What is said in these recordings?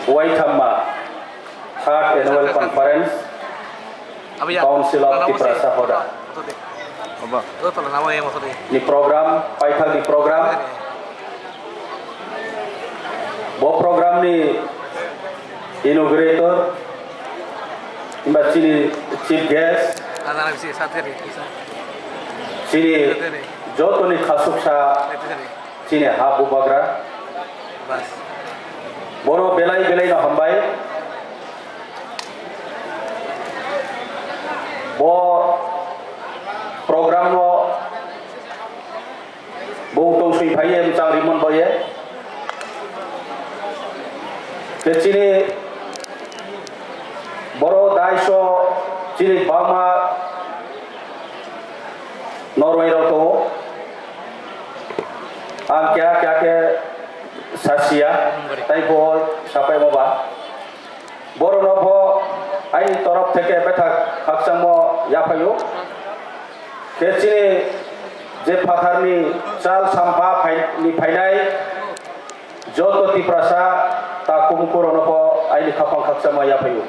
Waitama, Third Annual Conference, Council of Tripura Sahoda. Ni program, paithal di program. Bo program ni inaugurator, sini chief guest, sini joto ni khasuksa, sini habu bagra. Boro belai na hambai. Bo program no bung tong sui bhaiye mchang rimon boye. Kecini boro daisho cini bama Norway roto am kya ke sasia taipol sapai moba boro nobo ai torop theke beta khaksamo yapayo kecini je patharni chal sampha ni phainai joto tiprasa ta kumkuro nopo ai khapang khaksamo yapayo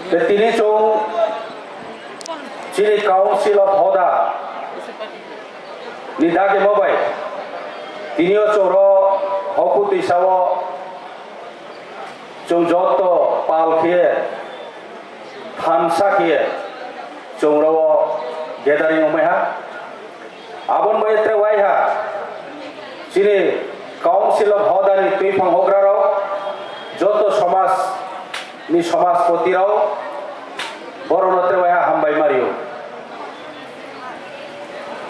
ketini chung chini council of hoda ni dage mobai tinio choro hokuti sawo chung joto pal khie thamsa khie chung rawo gathering omeha abon boy tre wai ha chini council of hoda ni tuifang hogra ro joto samas ni samaspati ro borono tre wai ha hambai mario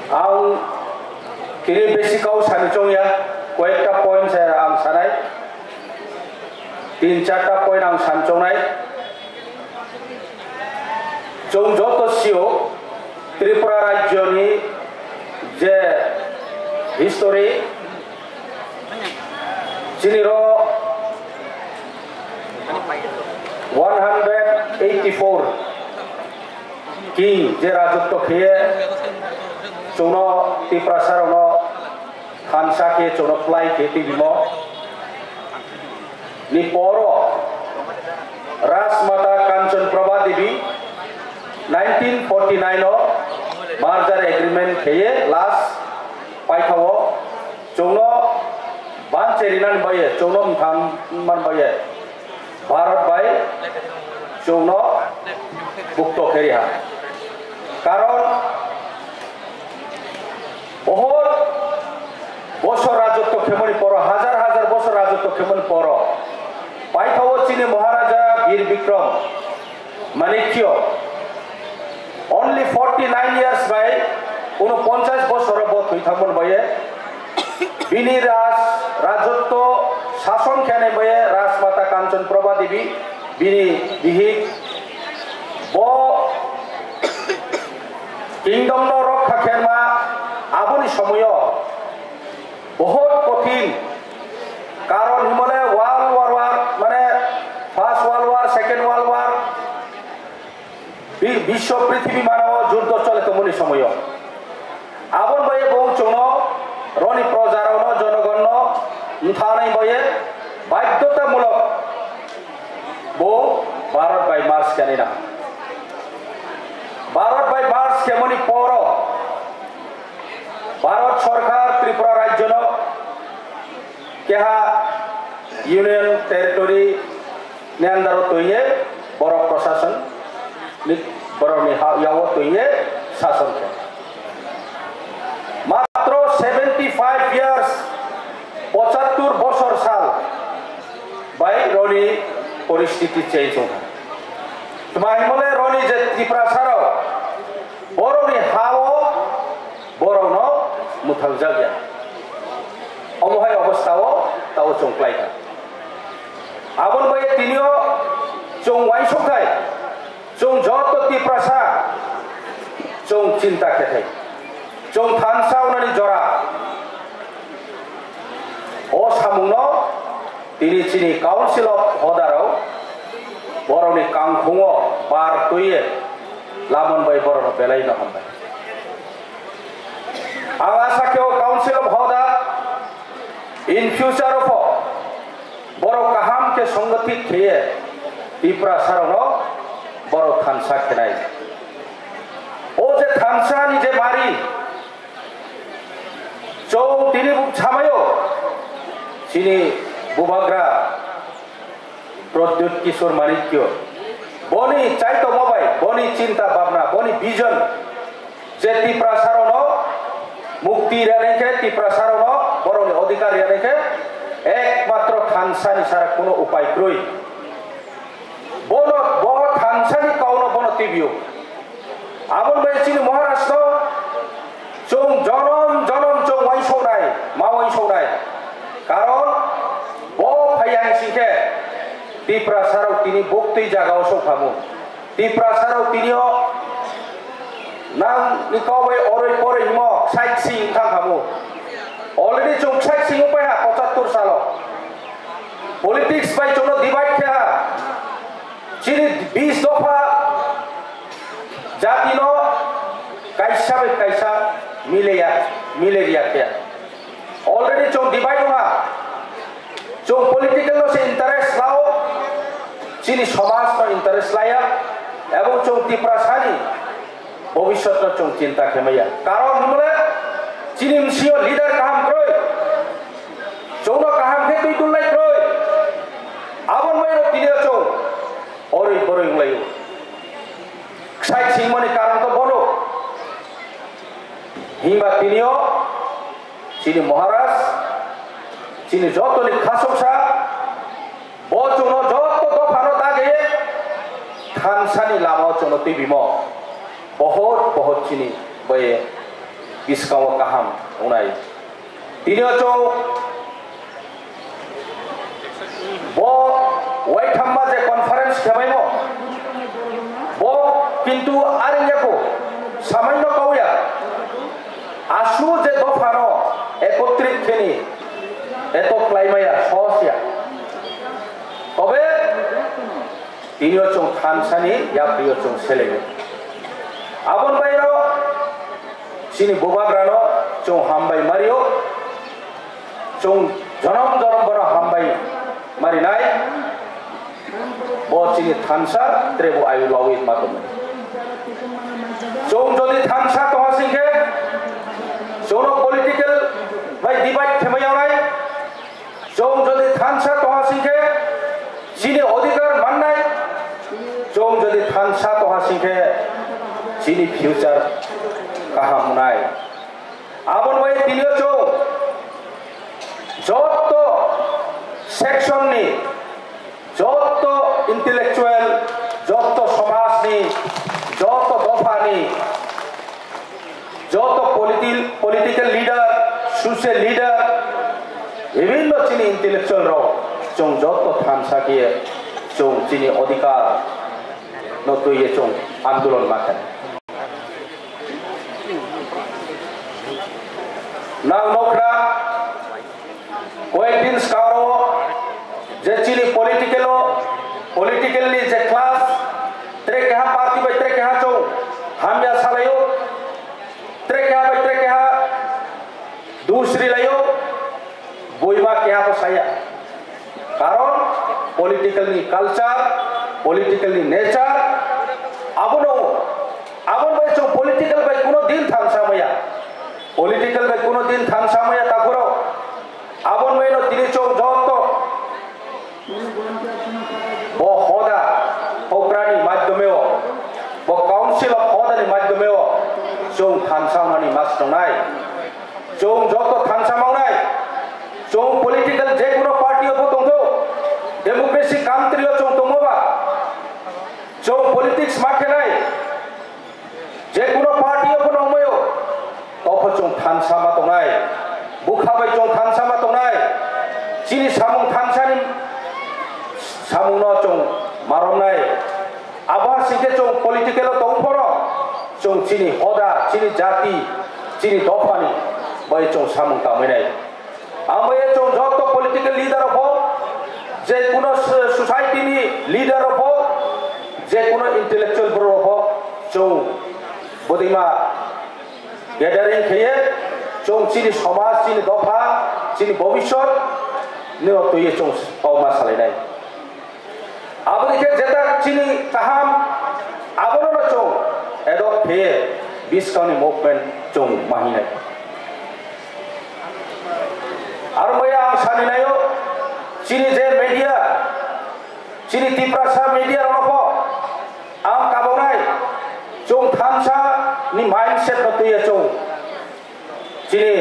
ang kini basic kau sanchong ya koekta point saya ang sanai 3-4 point ang sanchong nai jong joto sio Tripura rajyo ni je history siniro 184 king je rajutto khiye chono Tripura sarono Hansa ke chono fly ke tibimo ni poro ras mata Kanchan Prabha Devi 1949 o merger agreement kheye last paithawo chono bancherinan baye chono mtham man baye Bharat bai chono bukto kheriha karon बहुत বছর রাজত্ব ক্ষমনি পর হাজার হাজার বছর রাজত্ব ক্ষমনি পর পাইথাও চীনে মহারাজা বীর Vikram Manikya only 49 years by 49 বছর বত হইথামন বয়ে বিনি রাজত্ব শাসন খেনে বয়ে রাজমাতা কাঞ্চন প্রভা দেবী বিনি বিহি ব কিংডম ন রক্ষা খেনমা আবনি সময় बहुत कठिन कारण हिमालय वर्ल्ड वार माने first world war second world war विश्व पृथ्वी मानव युद्ध चले तमनि समय आबन बये बहु चोनो रनि प्रजारन जनगण थानाय बये बाध्यतामूलक बहु भारत बाय मार्च केनिना भारत बाय मार्च केमनि पर भारत सरकार त्रिपुरा राज्य न केहा यूनियन टेरिटोरी ने अंदर तोये बर प्रशासन बर याव तोये शासन के मात्र 75 years 75 বছর साल बाय रनि परिस्थिति चेंज हो तुम्हारे रनि जे त्रिपुरा सारो बरनि हाव बरनो मुथल जागया अमहाय अवस्थाओ ताओ चंक्लाइका आबन बये तिनियो चों वाइसोखाय चों जत त्रिपुरा चों चिंता खेथाय चों थानसा उनानि जरा ओ सामुनो तिनि चिनि काउन्सिल अफ हदाराव बरनि कांखुङो बार तोये लामन बाय बरनो बेलायनो हमबाय आं आसा खेव काउन्सिल अफ हदा in future of ঠিক খেয়ে ত্রিপুরা সারনো বড় থানসা খেনাই ও যে থানসানি যে মারি চৌ তিনি ছামায়ও চিনি বুবাগ্রা প্রদ্যুৎ কিশোর মানিক্য বনি চাইতো মোবাইল বনি চিন্তা ভাবনা বনি ভিজন যে ত্রিপুরা সারনো মুক্তি রেখে ত্রিপুরা সারনো বড় অধিকার রেখে একমাত্র থানসানি ছাড়া কোনো উপায় ক্রয় বন বড় থানসানি কাউন বন টিভিও আবন বেচিনি মহারাষ্ট্র চৌ জনম জনম চৌ ওয়াইসৌনাই মা ওয়াইসৌনাই কারণ ব ফাইয়াং সিংহে ত্রিপুরা সারাও তিনি বক্তি জায়গাও সৌখামু ত্রিপুরা সারাও তিনিও নাম নিকবে অরৈ পরে হিম সাইট সিং থাকামু অলরেডি চৌ সাইট সিং উপায় 75 সাল পলিটিক্স বাই চৌন ডিভাইড খেয়া চিনি 20 দফা জাতিন কাইসা বে কাইসা মিলেরিয়া খেয়া অলরেডি চৌ ডিভাইড হওয়া চৌ পলিটিক্যাল সে ইন্টারেস্ট লাও চিনি সমাজ ইন্টারেস্ট লাইয়া এবং চৌ ত্রিপুরা সানি ভবিষ্যৎ চৌ চিন্তা খেমাইয়া কারণ হিমলে চিনি মিশিও লিডার কাহাম ক্রয় চৌন কাহাম খে তুই তুললাই ক্রয় আবন মাইনো তিনিও চৌ অরৈ বরৈ লাইও সাইট সিংমনি কারণ তো বলো হিমা তিনিও চিনি মহারাজ চিনি যতনি খাসংসা বচুন যত দফানো তাগে থানসানি লামাও চুন টিভিম बहुत बहुत चिनी बये किसकाव काहाम उनाई तिनियो चौ बो वाइथाम्मा जे कॉन्फ्रेंस खेबायमो बो किन्तु आरिंगेको सामान्य काउया आसु जे दफानो एकत्रित खेनि एतो क्लाइमाया सहसिया तबे तिनियो चौ थानसानि या प्रियो चौ सेलेगे आबन बायरो चिनी बोबाग्रानो चौ हामबाय मारियो चौ जनम जनम बनो हामबाय मारिनाय बो चिनी थानसा त्रेबो आयु लावि मातम चौ जदि थानसा तहा सिंखे चौनो पॉलिटिकल बाय डिवाइड थेमायावनाय चौ जदि थानसा तहा सिंखे चिनी अधिकार माननाय चौ जदि थानसा तहा सिंखे चिनी फ्यूचर कहा मुनाय आबन बाय तिनियो चौ जत सेक्शन नि जत इंटेलेक्चुअल जत समाज नि जत दफा नि जत पॉलिटिकल लीडर सोशल लीडर विभिन्न चिनी इंटेलेक्चुअल रो चौ जत थानसा के चौ चिनी अधिकार नतो ये चौ आंदोलन माखन नाव नोखरा कয়েকদিন স্কারো যে চিনি পলিটিক্যালি যে ক্লাস त्रे केहा पार्टी बाय त्रे केहा चौ हामया सालायो त्रे केहा बाय त्रे केहा दूसरी लायो बोइबा केहा तो साया कारण पॉलिटिकली कल्चर पॉलिटिकली नेचर आबन बाय चौ पॉलिटिकल बाय कोनो दिन थानसा माया पॉलिटिकल बाय कोनो दिन थानसा माया ताकुरो आबन बायनो तिनि चौ जत बो होदा होग्रानि माध्यमेव बो काउन्सिल अफ होदानि माध्यमेव चौ थानसा मानि मास दंनाय चौ जत थानसा मावनाय चौ पॉलिटिकल जे कोनो पार्टी अफ दंथो डेमोक्रेसी कान्ट्री चौ दंबा चौ पॉलिटिक्स माखेनाय जे कोनो पार्टी अफ नमयो तफ चौ थानसा मा दंनाय बुखाबाय चौ थानसा मा दंनाय चिनि सामुं थानसानि सामुंनो चौ मारमनाय आबा सिखे चौ पॉलिटिकल दंफोर चौ चिनि होदा चिनि जाति चिनि दफानि बै चौ सामुं तामैनाय आमय चौ जत पॉलिटिकल लीडर हो जे कोनो सोसाइटी नि लीडर हो जे कोनो इंटेलेक्चुअल बरो हो चौ बदिमा गैदरिंग खेये चौ चिनि समाज चिनि दफा चिनि भविष्यत नियो तो ये चौ पावमा सालायनाय aboni ke jeta chini kaham abono chong edok phe biskauni movement chong mahine ar moya sani nayo chini je media chini tiprasa media ronofo am kabonai chong thamsa ni mindset no tuye chong chini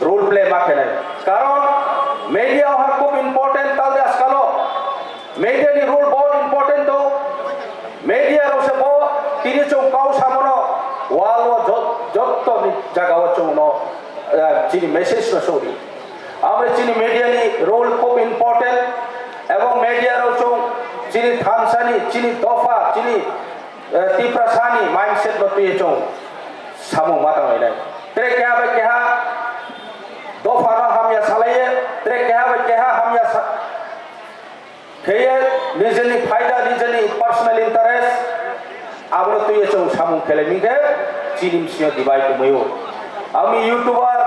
role play makene karon media har খুব important tal de askalo media ni role bahut important to media ro se bo tini chong kau samono wal wo jotto ni jaga wo chong no chini message no sori amre chini media ni role খুব important এবং media ro chong chini thamsani chini dofa chini tiprasani mindset no tuye chong samu mata mai nai tere kya ba kya dofa no ham ya salaye tere kya ba kya ham ya kaya nijani फायदा nijani personal interest abro tuye chong samu khele mi ke chinim sio divide mayo ami youtuber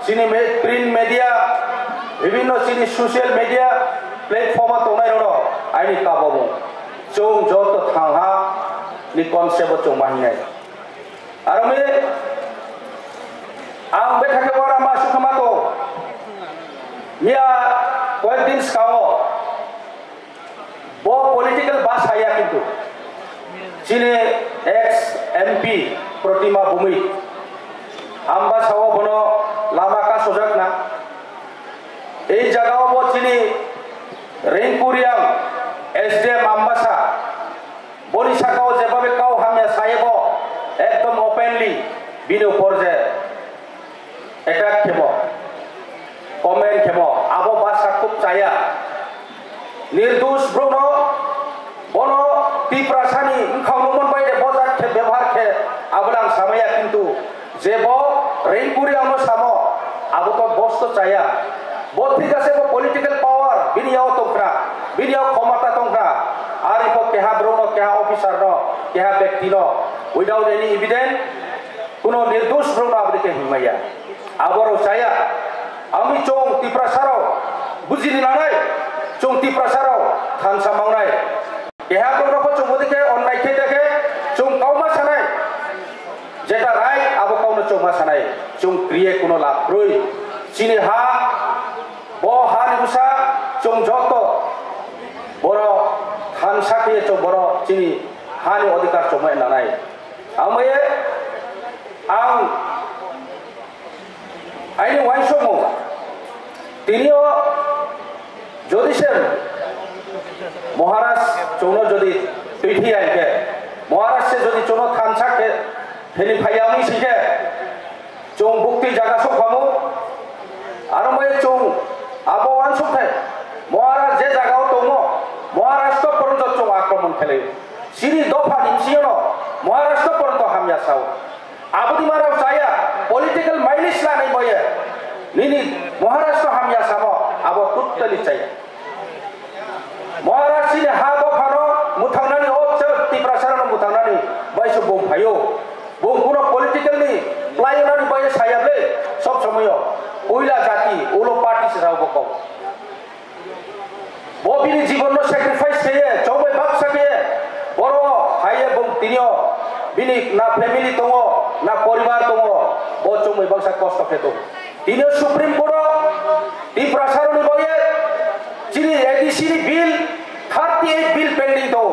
chini print media bibhinno chini social media platform tonai ro aini kababo chong joto thangha ni concept chong mahinai arame ang bethake bora ma sukhamato mia koyekdin skao bo political bas haya kintu chine ex mp protima bhumi amba sawo bono lama ka sojak na ei jagao bo chini রেঙ্কুরিয়াম SDM Ambassa বরিশাকাও যেভাবে কাউ হামিয়া সাহেব একদম openly বিনো পর্যায়ে attack খেব comment খেব আবো বাসা খুব চায়া নির্দোষ ব্রণ বন টিপ্রাসানি খাওনমন বাইরে বজার খে ব্যবহার খে আবলাং সামাইয়া কিন্তু যেব রেঙ্কুরিয়াম সামো আবো তো বস্ত চায়া ঠিক আছে পলিটিক্যাল পাওয়ার বিনিয়োগ তংক্রা বিনিয়োগ ক্ষমতা তংক্রা আর ইফ কেহা ব্রণ কেহা অফিসার ন কেহা ব্যক্তি ন উইদাউট এনি এভিডেন্স কোনো নির্দোষ ব্রণ আবদিকে হিমাইয়া আবারও চাইয়া আমি চং তিপ্রাসারাও বুঝিনি নানাই চং তিপ্রাসারাও থানসা মাওনাই কেহা ব্রণকে চৌমদিকে অন্যায় খেয়ে দেখে চং কাউমা সানাই যেটা রায় আবো কাউনো চৌমা সানাই চং ক্রিয়ে কোনো লাভ রই চিনি হা bo hani busa chong joto boro han sakye chong boro chini hani odhikar chong mai nanai amaye ang aini wanshomo tinio jodi sen মহারাজ চৌনো যদি পিঠি আইকে মহারাজ সে যদি চৌনো থানসাকে ফেলি ফাইয়ামি শিখে চৌ বুক্তি জায়গা সব খামো আর মই চৌ আবো ওয়ানসুখে মহারাজ যে জায়গাও দङ মহারাষ্ট্র পর্যন্ত চৌ আক্রমণ খেলে সিরি দফা নিমসিয়ন মহারাষ্ট্র পর্যন্ত হামিয়া সাও আবদি মারাও চায়া পলিটিক্যাল মাইলিস লানাই বয়ে নিনি মহারাষ্ট্র হামিয়া সাবো আবো টুটলি চায়া মহারাজ সিনে হা দফানো মুথানানি ও তিপ্রাসারানো মুথানানি বাইসো বম ফাইও বম কোনো পলিটিক্যাল নি প্লাইনানি বয়ে সায়াবলে সব সময় ওইলা জাতি ওলো পার্টি সেরাও বকো ববিনি জীবন স্যাক্রিফাইস খেয়ে চৌবে বাক্সা খেয়ে বড় হাইয়ে বম তিনিও বিনি না ফ্যামিলি দङ না পরিবার দङ ও চৌবে বাক্সা কষ্ট খেতো তিনিও সুপ্রিম কোর্ট তিপ্রাসারনি বয়ে চিনি এডিসি বিল 38 বিল পেন্ডিং তো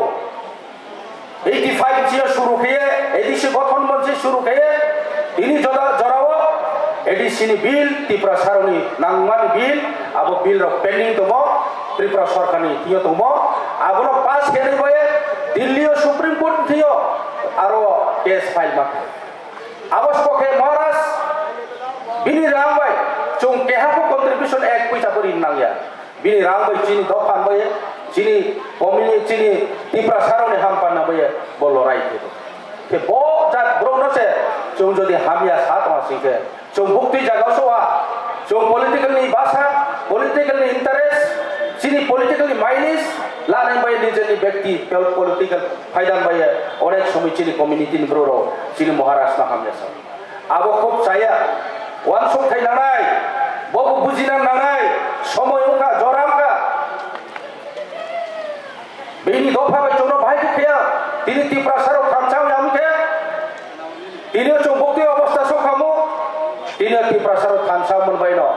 85 জিও শুরু খেয়ে এডিসি গঠন মঞ্চে শুরু খেয়ে তিনি জড়াও এডিসি বিল ত্রিপুরা সারনি নাংমানি বিল আবো বিল র পেন্ডিং দङ ত্রিপুরা সরকারনি थियो দङ আবনো পাস খেলে বয়ে দিল্লিও সুপ্রিম কোর্ট थियो আরো কেস ফাইল মাকে আবশ্যকে মহারাজ বিনি রাংবাই চং কেহাকো কন্ট্রিবিউশন এক পয়সা করি নাংয়া বিনি রাংবাই চিনি দফান বয়ে চিনি কমিনি চিনি ত্রিপুরা সারনি হামপানা বয়ে বলরাই थियो ke bo jat browno se chong jodi hamia sat ma sike chong bukti jaga soa chong political ni basa political ni interest chini political ni minus la nai bai nijeni ব্যক্তি political ফায়দান bai অনেক সময় chini community ni broro chini Maharashtra hamia sa abo খুব চাইয়া one song খাই নানাই ববু বুঝিনা নানাই সময় ওকা জরামকা ini dofa bai jono bhai khya tini tiprasaro thamchau yami khe tini chung bukti obostha sokhamu tini tiprasaro thamchau monbai no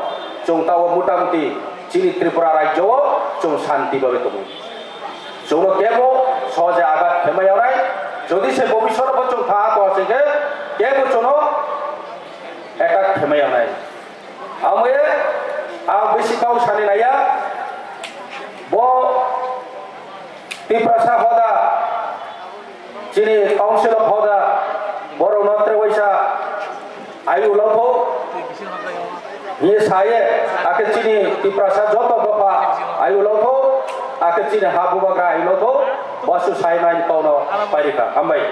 chung tawo mutamti chini Tripura rajyo chung shanti babe tumu chung kebo soje agat khemayarai jodi se bobishor bo chung tha to ase ke kebo chono eta khemayanai amwe a beshi kau sani naya bo Tiprasa hoda chini council of hoda boro natre waisa ayu lotho ye saye ake chini Tiprasa joto dopa ayu lotho ake chini habu baga ayu lotho basu sai nai kono parika hambai